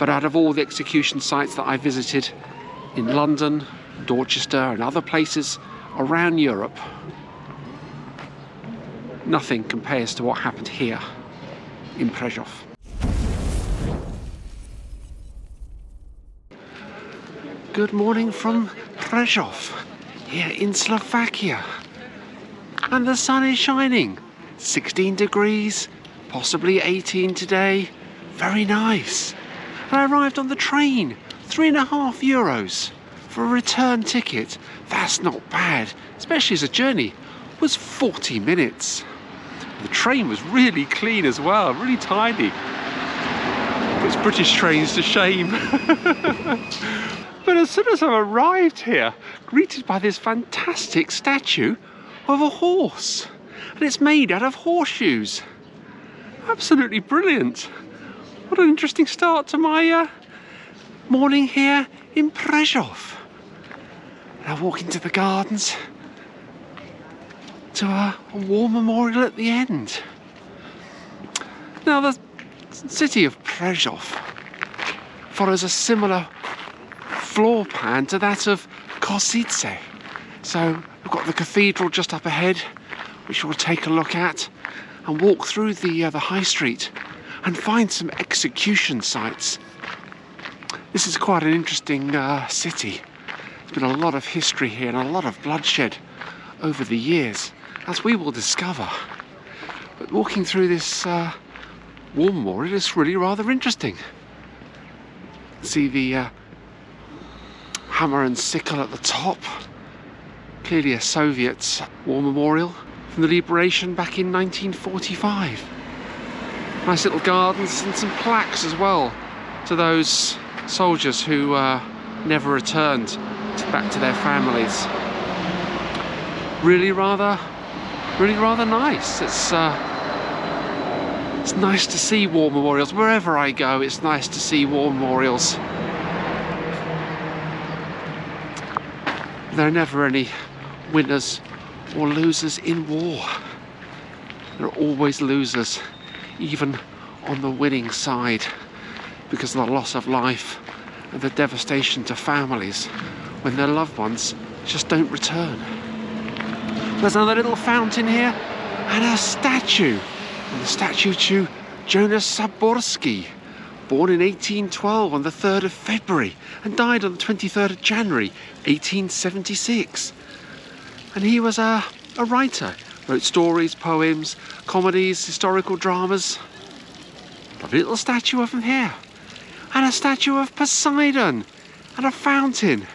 But out of all the execution sites that I visited in London, Dorchester and other places around Europe, nothing compares to what happened here in Presov. Good morning from Presov, here in Slovakia. And the sun is shining. 16 degrees, possibly 18 today. Very nice. And I arrived on the train, €3.50 for a return ticket. That's not bad, especially as a journey was 40 minutes. The train was really clean as well, really tidy. Puts British trains to shame. But as soon as I arrived here, greeted by this fantastic statue of a horse. And it's made out of horseshoes. Absolutely brilliant. What an interesting start to my morning here in Presov. Now walk into the gardens to a war memorial at the end. Now the city of Presov follows a similar floor plan to that of Košice. So we've got the cathedral just up ahead, which we'll take a look at, and walk through the high street and find some execution sites. This is quite an interesting city. There's been a lot of history here and a lot of bloodshed over the years, as we will discover. But walking through this war memorial is really rather interesting. See the hammer and sickle at the top. Clearly a Soviet war memorial from the liberation back in 1945. Nice little gardens and some plaques as well to those soldiers who never returned back to their families. Really rather nice. It's nice to see war memorials. Wherever I go, it's nice to see war memorials. There are never any winners or losers in war. There are always losers, even on the winning side, because of the loss of life and the devastation to families when their loved ones just don't return. There's another little fountain here and a statue. And the statue to Jonas Zaborsky, born in 1812 on the 3rd of February and died on the 23rd of January 1876. And he was a writer, wrote stories, poems, comedies, historical dramas. Lovely little statue of him here. And a statue of Poseidon and a fountain.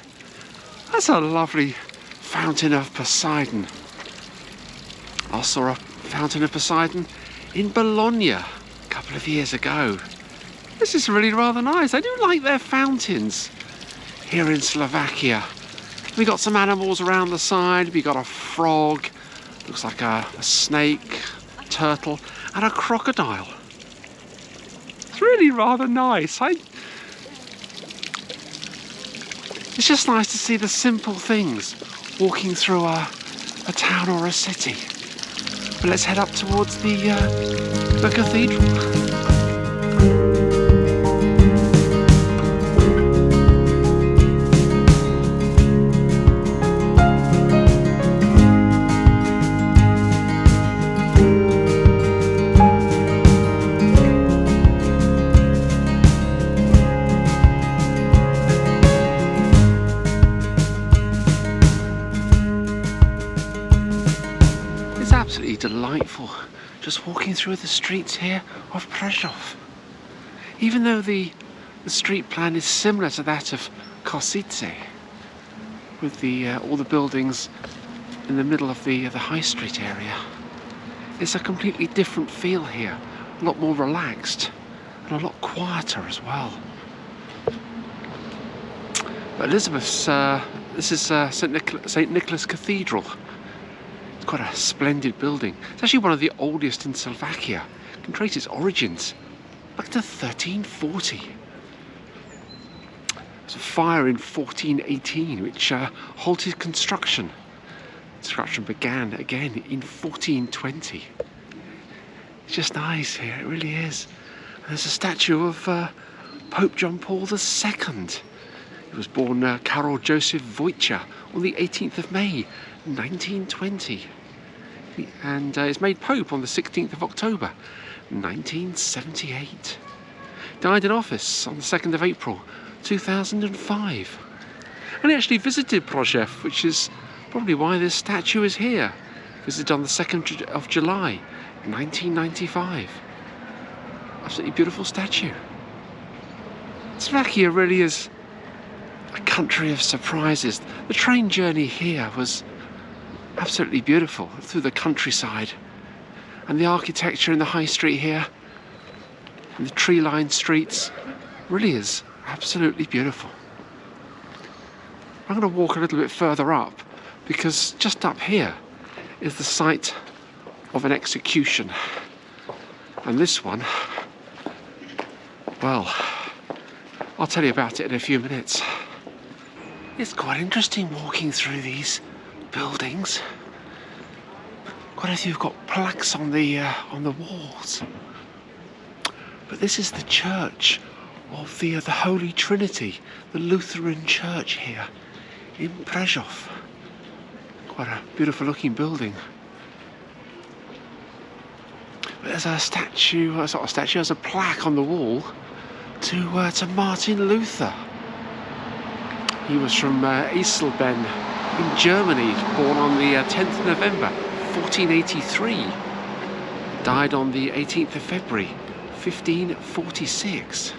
That's a lovely fountain of Poseidon. I saw a fountain of Poseidon in Bologna a couple of years ago. This is really rather nice. I do like their fountains here in Slovakia. We got some animals around the side. We got a frog, looks like a snake, a turtle, and a crocodile. It's really rather nice. It's just nice to see the simple things walking through a town or a city. But let's head up towards the cathedral. Absolutely delightful just walking through the streets here of Presov. Even though the street plan is similar to that of Košice, with all the buildings in the middle of the high street area, it's a completely different feel here, a lot more relaxed and a lot quieter as well. But Elizabeth's, this is St. Nicholas Cathedral. It's quite a splendid building. It's actually one of the oldest in Slovakia. It can trace its origins back to 1340. There was a fire in 1418 which halted construction. Construction began again in 1420. It's just nice here, it really is. And there's a statue of Pope John Paul II. He was born Karol Joseph Wojciech on the 18th of May 1920 and is made Pope on the 16th of October 1978. Died in office on the 2nd of April 2005. And he actually visited Presov, which is probably why this statue is here. Visited on the 2nd of July 1995. Absolutely beautiful statue. Slovakia really is a country of surprises. The train journey here was absolutely beautiful through the countryside, and the architecture in the high street here and the tree-lined streets really is absolutely beautiful. I'm going to walk a little bit further up because just up here is the site of an execution, and this one, well, I'll tell you about it in a few minutes. It's quite interesting walking through these buildings. Quite a few have got plaques on the walls. But this is the church of the Holy Trinity, the Lutheran church here in Presov. Quite a beautiful looking building. But there's a statue, there's a plaque on the wall to Martin Luther. He was from Eisleben in Germany, born on the 10th of November 1483. Died on the 18th of February 1546.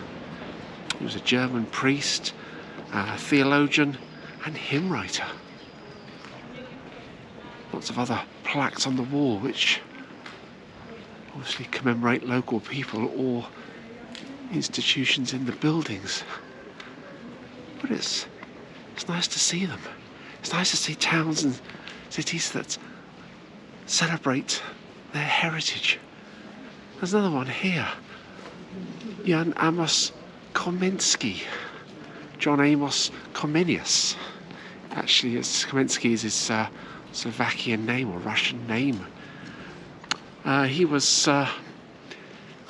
He was a German priest, theologian and hymn writer. Lots of other plaques on the wall which obviously commemorate local people or institutions in the buildings. But it's nice to see them. It's nice to see towns and cities that celebrate their heritage. There's another one here. Amos Komensky. John Amos Comenius. Actually, Komensky is his Slovakian name or Russian name. He was got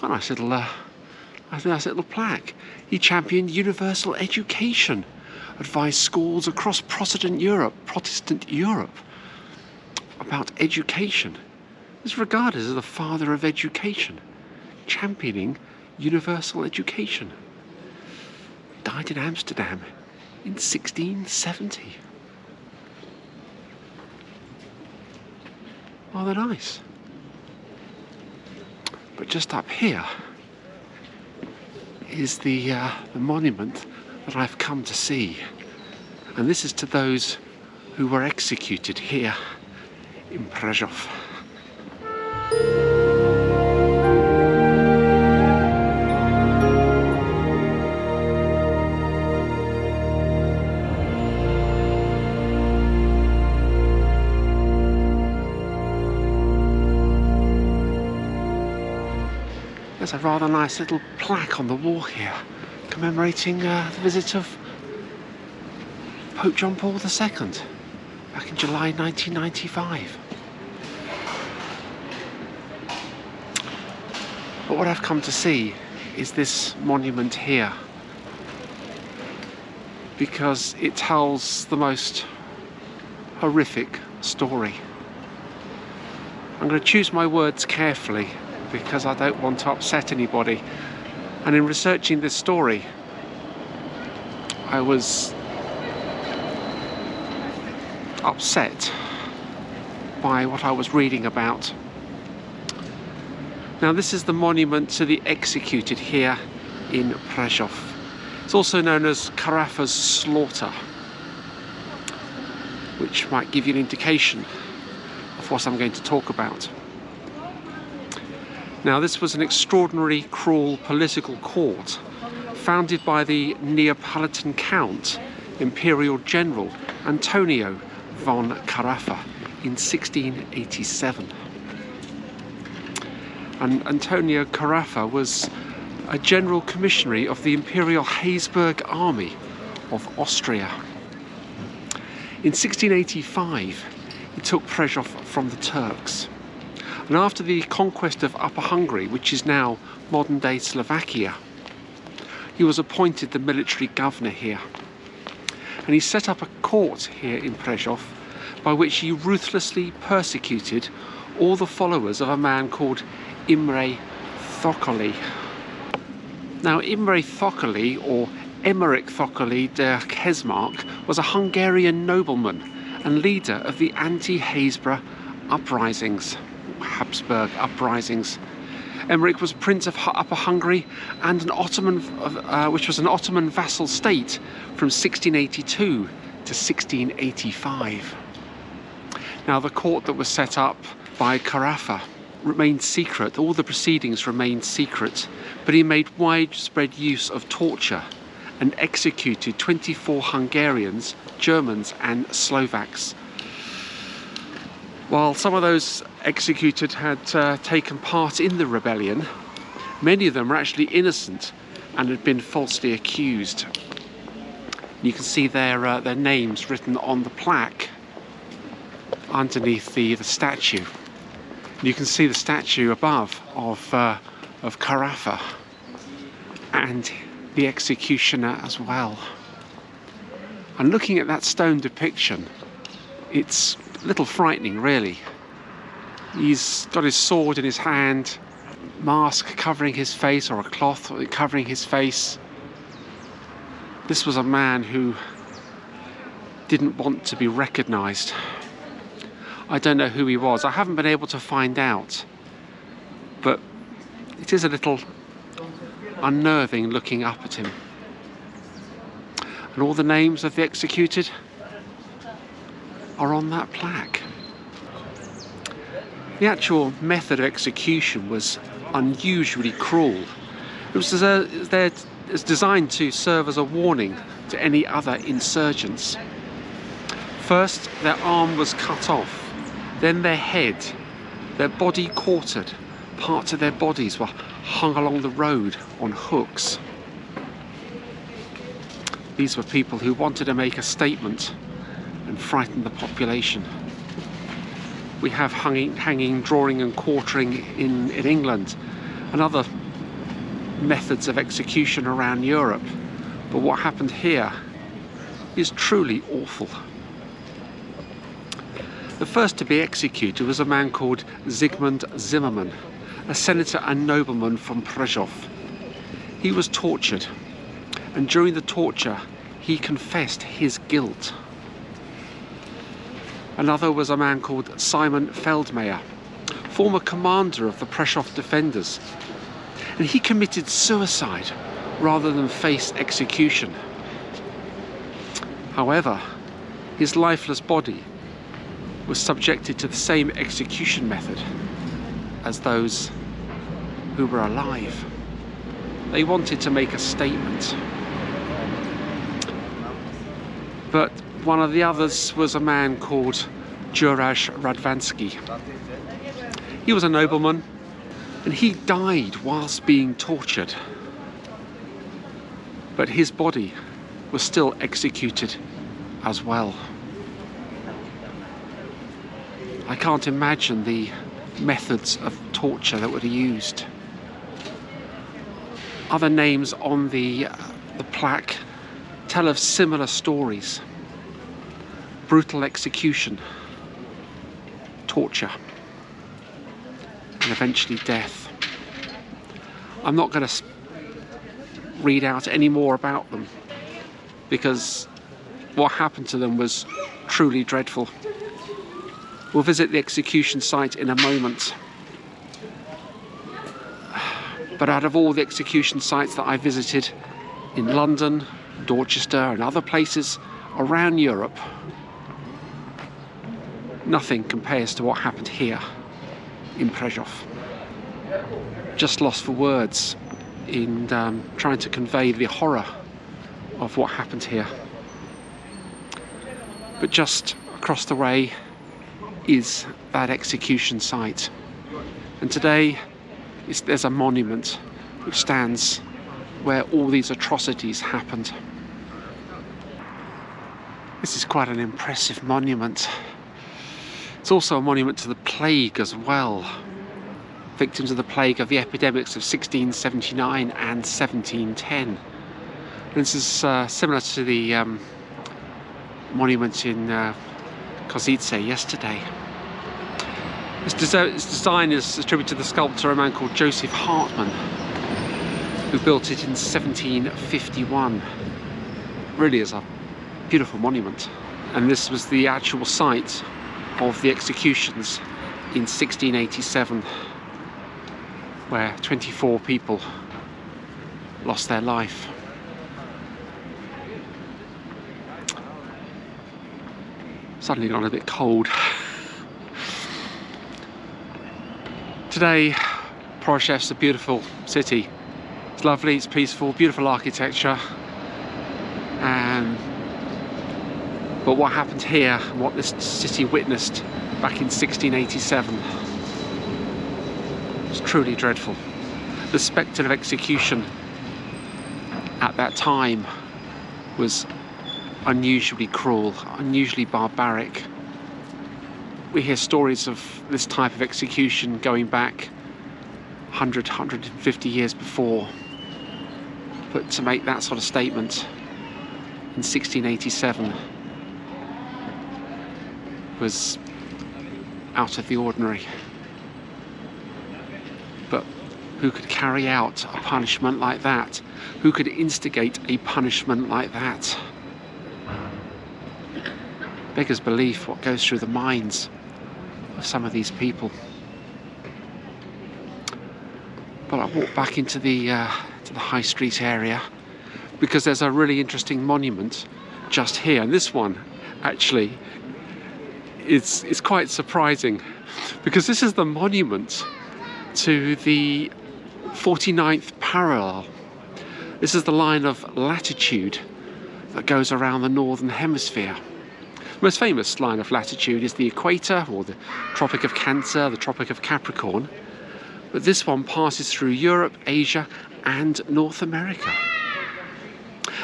a nice little plaque. He championed universal education, advised schools across Protestant Europe about education. He's regarded as the father of education, championing universal education. Died in Amsterdam in 1670. Rather nice. But just up here is the monument that I've come to see, and this is to those who were executed here in Presov. There's a rather nice little plaque on the wall here commemorating the visit of Pope John Paul II back in July 1995. But what I've come to see is this monument here, because it tells the most horrific story. I'm going to choose my words carefully because I don't want to upset anybody. And in researching this story, I was upset by what I was reading about. Now, this is the monument to the executed here in Presov. It's also known as Karafa's slaughter, which might give you an indication of what I'm going to talk about. Now, this was an extraordinary, cruel political court founded by the Neapolitan Count, Imperial General Antonio von Carafa in 1687. And Antonio Carafa was a general commissary of the Imperial Habsburg Army of Austria. In 1685, he took Presov from the Turks. And after the conquest of Upper Hungary, which is now modern-day Slovakia, He was appointed the military governor here, and he set up a court here in Presov by which he ruthlessly persecuted all the followers of a man called Imre Thokoli. Now, Imre Thokoli, or Emmerich Thokoli de Kesmark, was a Hungarian nobleman and leader of the anti-Habsburg uprisings. Emmerich was Prince of Upper Hungary and an Ottoman, which was an Ottoman vassal state from 1682 to 1685. Now, the court that was set up by Carafa remained secret. All the proceedings remained secret, but he made widespread use of torture and executed 24 Hungarians, Germans and Slovaks. While some of those executed had taken part in the rebellion, many of them were actually innocent and had been falsely accused. You can see their names written on the plaque underneath the statue. You can see the statue above of Carafa and the executioner as well. And looking at that stone depiction, it's a little frightening, really. He's got his sword in his hand, mask covering his face, or a cloth covering his face. This was a man who didn't want to be recognised. I don't know who he was. I haven't been able to find out, but it is a little unnerving looking up at him. And all the names of the executed are on that plaque. The actual method of execution was unusually cruel. It was designed to serve as a warning to any other insurgents. First, their arm was cut off, then their head, their body quartered. Parts of their bodies were hung along the road on hooks. These were people who wanted to make a statement and frighten the population. We have hanging, drawing and quartering in England and other methods of execution around Europe, but what happened here is truly awful. The first to be executed was a man called Zygmunt Zimmermann, a senator and nobleman from Presov. He was tortured, and during the torture he confessed his guilt. Another was a man called Simon Feldmayer, former commander of the Presov defenders, and he committed suicide rather than face execution. However, his lifeless body was subjected to the same execution method as those who were alive. They wanted to make a statement. But one of the others was a man called Juraj Radvansky. He was a nobleman, and he died whilst being tortured. But his body was still executed as well. I can't imagine the methods of torture that were used. Other names on the plaque tell of similar stories. Brutal execution, torture, and eventually death. I'm not going to read out any more about them because what happened to them was truly dreadful. We'll visit the execution site in a moment. But out of all the execution sites that I visited in London, Dorchester and other places around Europe, nothing compares to what happened here in Presov. Just lost for words in trying to convey the horror of what happened here. But just across the way is that execution site. And today there's a monument which stands where all these atrocities happened. This is quite an impressive monument. It's also a monument to the plague as well. Victims of the plague of the epidemics of 1679 and 1710. This is similar to the monument in Kozice yesterday. Its design is attributed to the sculptor, a man called Joseph Hartmann, who built it in 1751. Really is a beautiful monument. And this was the actual site of the executions in 1687, where 24 people lost their life. Suddenly gone a bit cold. Today, Presob's a beautiful city. It's lovely, it's peaceful, beautiful architecture. But what happened here, what this city witnessed back in 1687, was truly dreadful. The spectre of execution at that time was unusually cruel, unusually barbaric. We hear stories of this type of execution going back 100, 150 years before. But to make that sort of statement in 1687 was out of the ordinary. But who could carry out a punishment like that? Who could instigate a punishment like that? Beggars belief what goes through the minds of some of these people. But I walked back into the High Street area because there's a really interesting monument just here, and this one actually is quite surprising because this is the monument to the 49th parallel. This is the line of latitude that goes around the northern hemisphere. The most famous line of latitude is the equator, or the Tropic of Cancer, the Tropic of Capricorn. But this one passes through Europe, Asia and North America.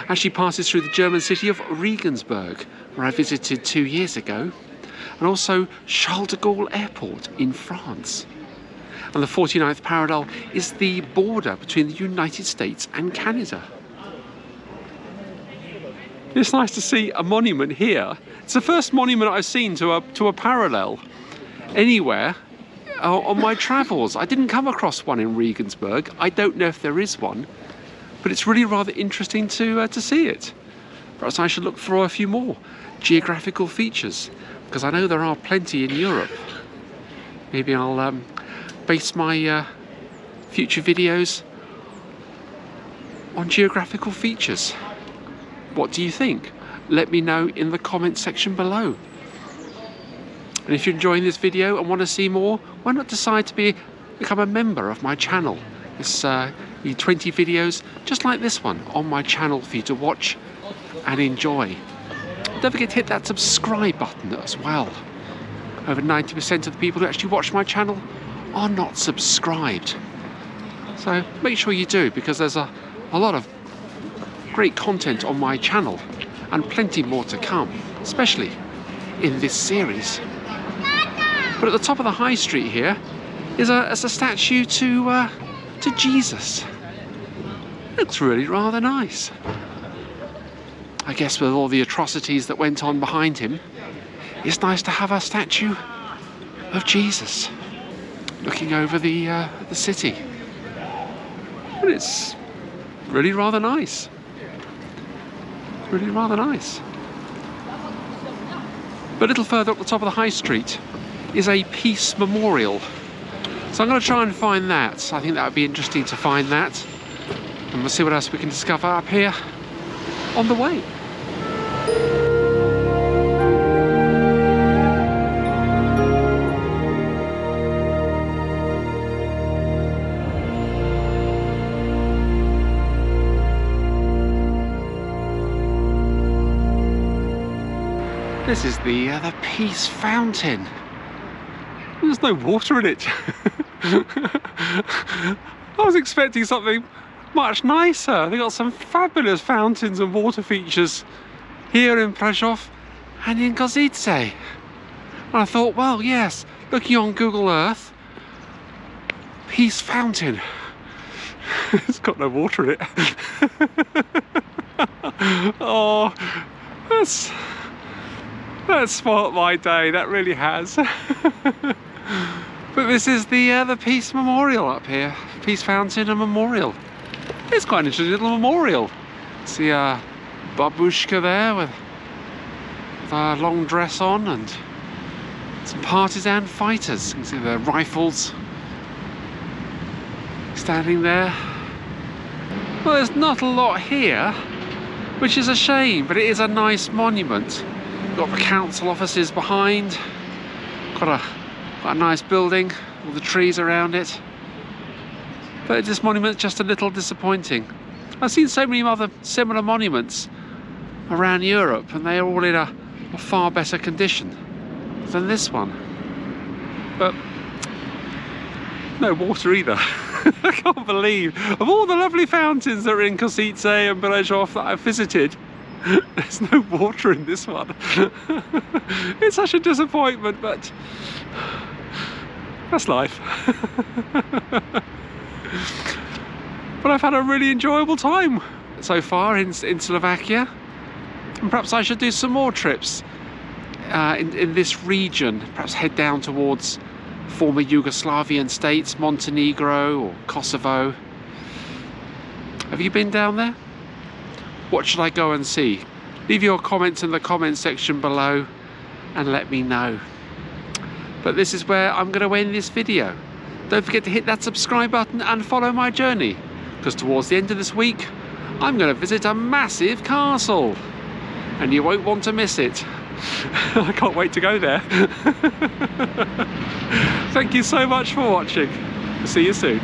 Actually passes through the German city of Regensburg, where I visited 2 years ago, and also Charles de Gaulle Airport in France. And the 49th parallel is the border between the United States and Canada. It's nice to see a monument here. It's the first monument I've seen to a parallel anywhere on my travels. I didn't come across one in Regensburg. I don't know if there is one, but it's really rather interesting to see it. Perhaps I should look for a few more geographical features, because I know there are plenty in Europe. Maybe I'll base my future videos on geographical features. What do you think? Let me know in the comment section below. And if you're enjoying this video and want to see more, why not decide to become a member of my channel? There's 20 videos just like this one on my channel for you to watch and enjoy. Don't forget to hit that subscribe button as well. Over 90% of the people who actually watch my channel are not subscribed. So make sure you do, because there's a lot of great content on my channel and plenty more to come, especially in this series. But at the top of the high street here is a statue to Jesus. Looks really rather nice. I guess with all the atrocities that went on behind him, it's nice to have a statue of Jesus looking over the city. But it's really rather nice. Really rather nice. But a little further up the top of the high street is a peace memorial. So I'm going to try and find that. I think that would be interesting to find that. And we'll see what else we can discover up here on the way. This is the Peace Fountain. There's no water in it. I was expecting something much nicer. They got some fabulous fountains and water features here in Presov and in Kozice. And I thought, well, yes, looking on Google Earth, Peace Fountain. It's got no water in it. Oh, that's spoilt my day, that really has. But this is the Peace Memorial up here. Peace Fountain and Memorial. It's quite an interesting little memorial. See a babushka there with a long dress on and some partisan fighters. You can see the rifles standing there. Well, there's not a lot here, which is a shame, but it is a nice monument. Got the council offices behind, got a nice building, all the trees around it. But this monument's just a little disappointing. I've seen so many other similar monuments around Europe, and they are all in a far better condition than this one. But no water either. I can't believe, of all the lovely fountains that are in Košice and Presov that I've visited, there's no water in this one. It's such a disappointment, but that's life. But I've had a really enjoyable time so far in Slovakia, and perhaps I should do some more trips in this region. Perhaps head down towards former Yugoslavian states, Montenegro or Kosovo. Have you been down there? What should I go and see? Leave your comments in the comment section below and let me know. But this is where I'm going to end this video. Don't forget to hit that subscribe button and follow my journey, because towards the end of this week I'm going to visit a massive castle and you won't want to miss it. I can't wait to go there. Thank you so much for watching. See you soon.